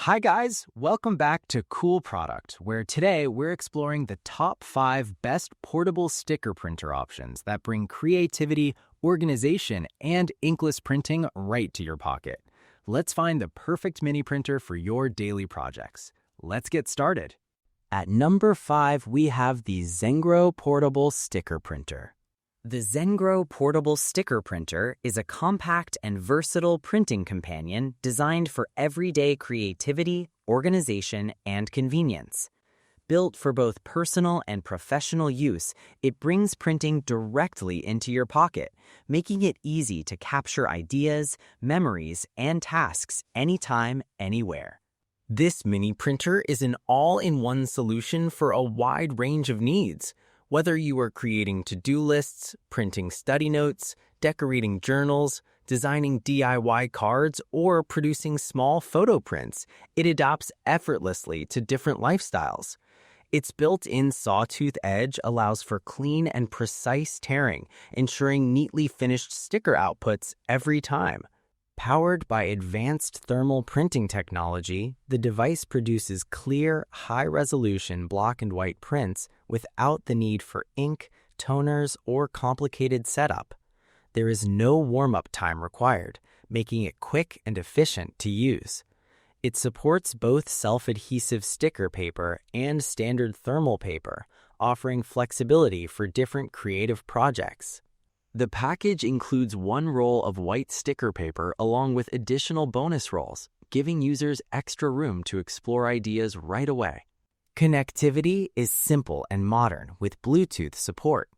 Hi guys, welcome back to Cool Product, where today we're exploring the top 5 best portable sticker printer options that bring creativity, organization, and inkless printing right to your pocket. Let's find the perfect mini printer for your daily projects. Let's get started. At number 5, we have the Xengro Portable Sticker Printer. The Xengro Portable Sticker Printer is a compact and versatile printing companion designed for everyday creativity, organization, and convenience. Built for both personal and professional use, it brings printing directly into your pocket, making it easy to capture ideas, memories, and tasks anytime, anywhere. This mini printer is an all-in-one solution for a wide range of needs. Whether you are creating to-do lists, printing study notes, decorating journals, designing DIY cards, or producing small photo prints, it adapts effortlessly to different lifestyles. Its built-in sawtooth edge allows for clean and precise tearing, ensuring neatly finished sticker outputs every time. Powered by advanced thermal printing technology, the device produces clear, high-resolution black and white prints without the need for ink, toners, or complicated setup. There is no warm-up time required, making it quick and efficient to use. It supports both self-adhesive sticker paper and standard thermal paper, offering flexibility for different creative projects. The package includes one roll of white sticker paper along with additional bonus rolls, giving users extra room to explore ideas right away. Connectivity is simple and modern with Bluetooth support.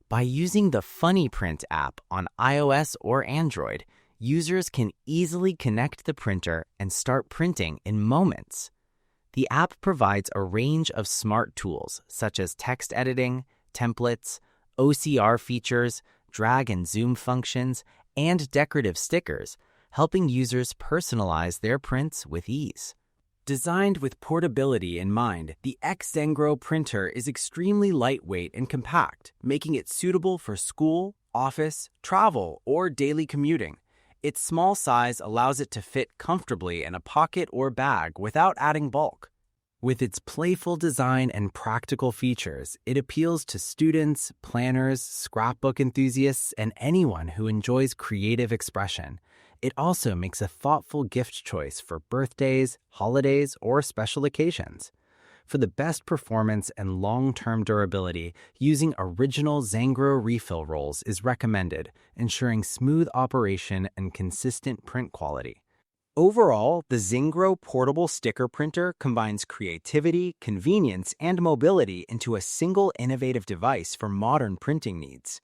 By using the FunnyPrint app on iOS or Android, users can easily connect the printer and start printing in moments. The app provides a range of smart tools such as text editing, templates, OCR features, drag and zoom functions, and decorative stickers, helping users personalize their prints with ease. Designed with portability in mind, the Xengro printer is extremely lightweight and compact, making it suitable for school, office, travel, or daily commuting. Its small size allows it to fit comfortably in a pocket or bag without adding bulk. With its playful design and practical features, it appeals to students, planners, scrapbook enthusiasts, and anyone who enjoys creative expression. It also makes a thoughtful gift choice for birthdays, holidays, or special occasions. For the best performance and long-term durability, using original Xengro refill rolls is recommended, ensuring smooth operation and consistent print quality. Overall, the Xengro portable sticker printer combines creativity, convenience, and mobility into a single innovative device for modern printing needs.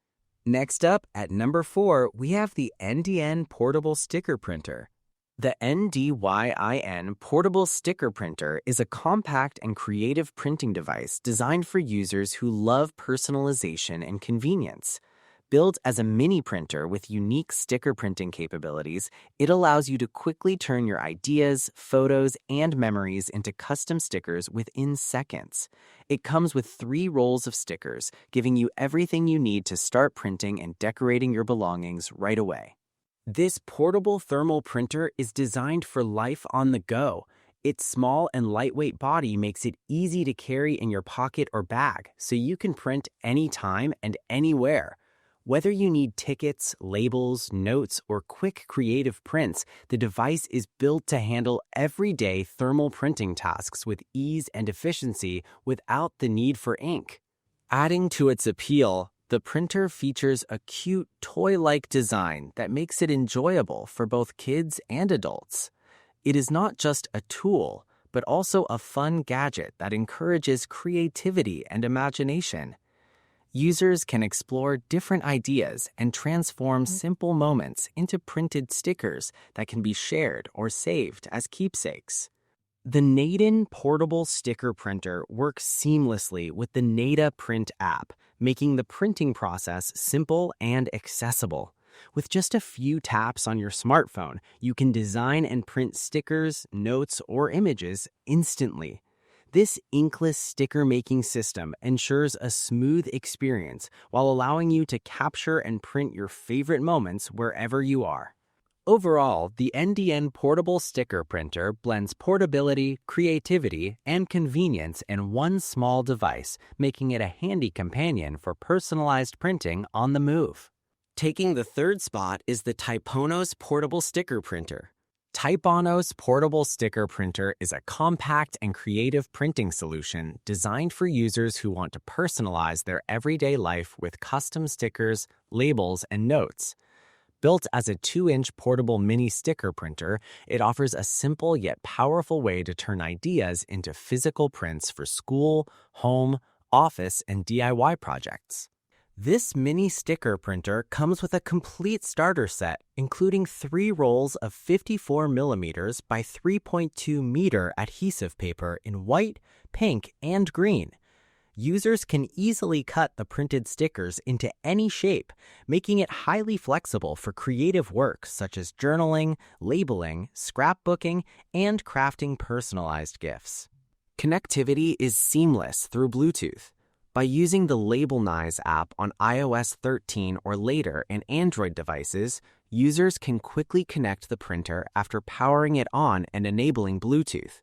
Next up, at number 4, we have the Ndyin portable sticker printer. The Ndyin portable sticker printer is a compact and creative printing device designed for users who love personalization and convenience. Built as a mini printer with unique sticker printing capabilities, it allows you to quickly turn your ideas, photos, and memories into custom stickers within seconds. It comes with 3 rolls of stickers, giving you everything you need to start printing and decorating your belongings right away. This portable thermal printer is designed for life on the go. Its small and lightweight body makes it easy to carry in your pocket or bag, so you can print anytime and anywhere. Whether you need tickets, labels, notes, or quick creative prints, the device is built to handle everyday thermal printing tasks with ease and efficiency without the need for ink. Adding to its appeal, the printer features a cute, toy-like design that makes it enjoyable for both kids and adults. It is not just a tool, but also a fun gadget that encourages creativity and imagination. Users can explore different ideas and transform simple moments into printed stickers that can be shared or saved as keepsakes. The Ndyin portable sticker printer works seamlessly with the Idprt app, making the printing process simple and accessible. With just a few taps on your smartphone, you can design and print stickers, notes, or images instantly. This inkless sticker-making system ensures a smooth experience while allowing you to capture and print your favorite moments wherever you are. Overall, the Ndyin portable sticker printer blends portability, creativity, and convenience in one small device, making it a handy companion for personalized printing on the move. Taking the third spot is the Typonos portable sticker printer. Typonos portable sticker printer is a compact and creative printing solution designed for users who want to personalize their everyday life with custom stickers, labels, and notes. Built as a 2-inch portable mini sticker printer, it offers a simple yet powerful way to turn ideas into physical prints for school, home, office, and DIY projects. This mini sticker printer comes with a complete starter set, including 3 rolls of 54mm by 3.2 adhesive paper in white, pink, and green. Users can easily cut the printed stickers into any shape, making it highly flexible for creative work such as journaling, labeling, scrapbooking, and crafting personalized gifts. Connectivity is seamless through Bluetooth. By using the Labelnize app on iOS 13 or later and Android devices, users can quickly connect the printer after powering it on and enabling Bluetooth.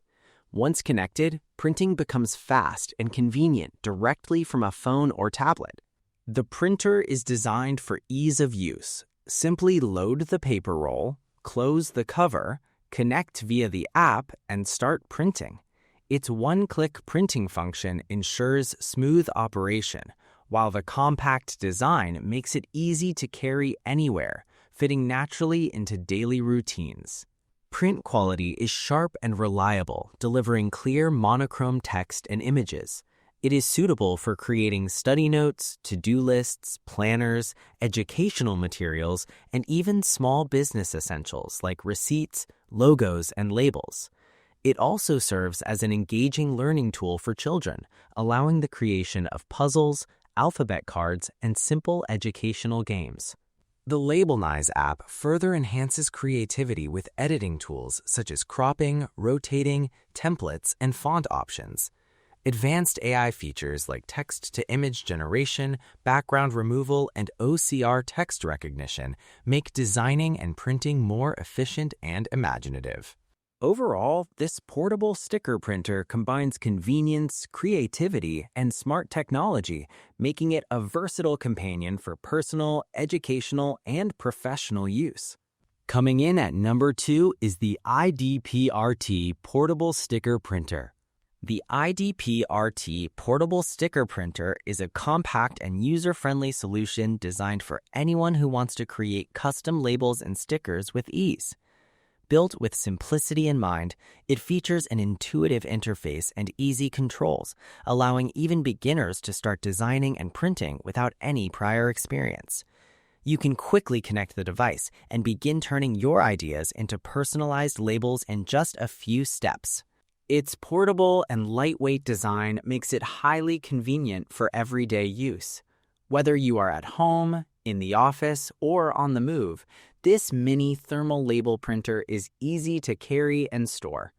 Once connected, printing becomes fast and convenient directly from a phone or tablet. The printer is designed for ease of use. Simply load the paper roll, close the cover, connect via the app, and start printing. Its one-click printing function ensures smooth operation, while the compact design makes it easy to carry anywhere, fitting naturally into daily routines. Print quality is sharp and reliable, delivering clear monochrome text and images. It is suitable for creating study notes, to-do lists, planners, educational materials, and even small business essentials like receipts, logos, and labels. It also serves as an engaging learning tool for children, allowing the creation of puzzles, alphabet cards, and simple educational games. The Labelnize app further enhances creativity with editing tools such as cropping, rotating, templates, and font options. Advanced AI features like text-to-image generation, background removal, and OCR text recognition make designing and printing more efficient and imaginative. Overall, this portable sticker printer combines convenience, creativity, and smart technology, making it a versatile companion for personal, educational, and professional use. Coming in at number 2 is the Idprt portable sticker printer. The Idprt portable sticker printer is a compact and user-friendly solution designed for anyone who wants to create custom labels and stickers with ease. Built with simplicity in mind, it features an intuitive interface and easy controls, allowing even beginners to start designing and printing without any prior experience. You can quickly connect the device and begin turning your ideas into personalized labels in just a few steps. Its portable and lightweight design makes it highly convenient for everyday use. Whether you are at home, in the office, or on the move, this mini thermal label printer is easy to carry and store.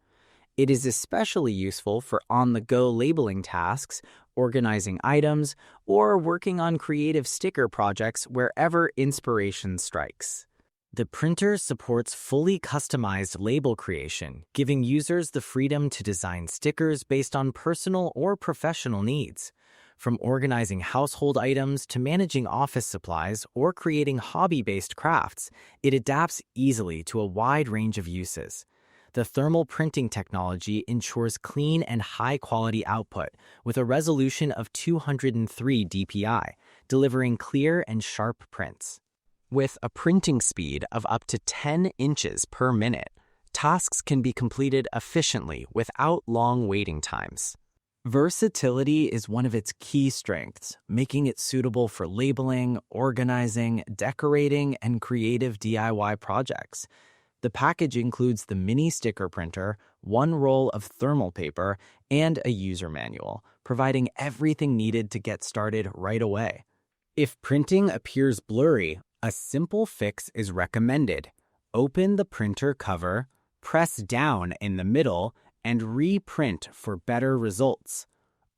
It is especially useful for on-the-go labeling tasks, organizing items, or working on creative sticker projects wherever inspiration strikes. The printer supports fully customized label creation, giving users the freedom to design stickers based on personal or professional needs. From organizing household items to managing office supplies or creating hobby-based crafts, it adapts easily to a wide range of uses. The thermal printing technology ensures clean and high-quality output with a resolution of 203 dpi, delivering clear and sharp prints. With a printing speed of up to 10 inches per minute, tasks can be completed efficiently without long waiting times. Versatility is one of its key strengths, making it suitable for labeling, organizing, decorating, and creative DIY projects. The package includes the mini sticker printer, 1 roll of thermal paper, and a user manual, providing everything needed to get started right away. If printing appears blurry, a simple fix is recommended. Open the printer cover, press down in the middle, and reprint for better results.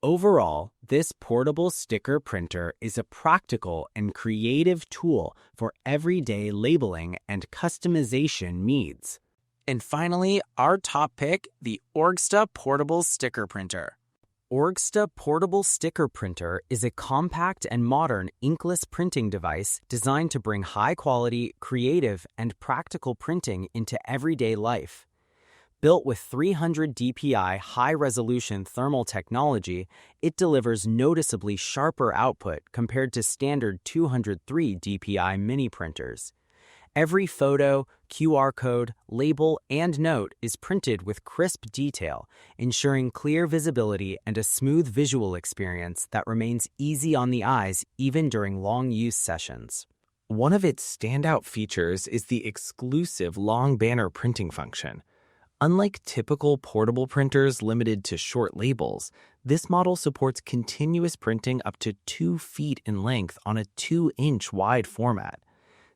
Overall, this portable sticker printer is a practical and creative tool for everyday labeling and customization needs. And finally, our top pick, the Orgsta Portable Sticker Printer. Orgsta Portable Sticker Printer is a compact and modern inkless printing device designed to bring high-quality, creative, and practical printing into everyday life. Built with 300 dpi high-resolution thermal technology, it delivers noticeably sharper output compared to standard 203 dpi mini printers. Every photo, QR code, label, and note is printed with crisp detail, ensuring clear visibility and a smooth visual experience that remains easy on the eyes even during long use sessions. One of its standout features is the exclusive long banner printing function. Unlike typical portable printers limited to short labels, this model supports continuous printing up to 2 feet in length on a 2-inch wide format.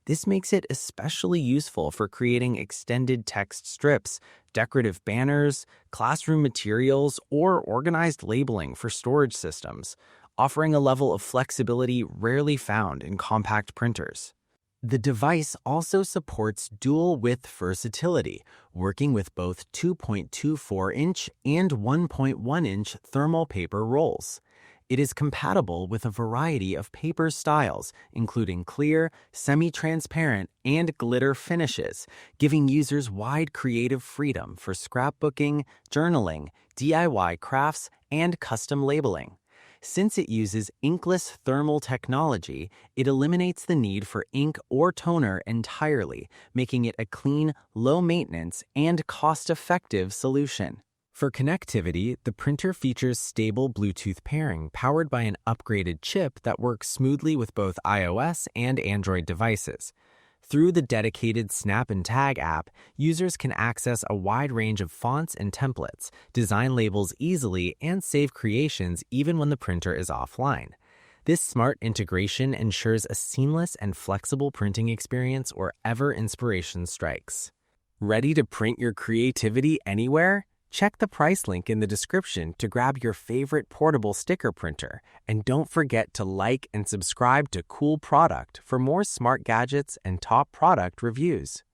This makes it especially useful for creating extended text strips, decorative banners, classroom materials, or organized labeling for storage systems, offering a level of flexibility rarely found in compact printers. The device also supports dual-width versatility, working with both 2.24-inch and 1.1-inch thermal paper rolls. It is compatible with a variety of paper styles, including clear, semi-transparent, and glitter finishes, giving users wide creative freedom for scrapbooking, journaling, DIY crafts, and custom labeling. Since it uses inkless thermal technology, it eliminates the need for ink or toner entirely, making it a clean, low-maintenance, and cost-effective solution. For connectivity, the printer features stable Bluetooth pairing powered by an upgraded chip that works smoothly with both iOS and Android devices. Through the dedicated Snap and Tag app, users can access a wide range of fonts and templates, design labels easily, and save creations even when the printer is offline. This smart integration ensures a seamless and flexible printing experience wherever inspiration strikes. Ready to print your creativity anywhere? Check the price link in the description to grab your favorite portable sticker printer, and don't forget to like and subscribe to Cool Product for more smart gadgets and top product reviews.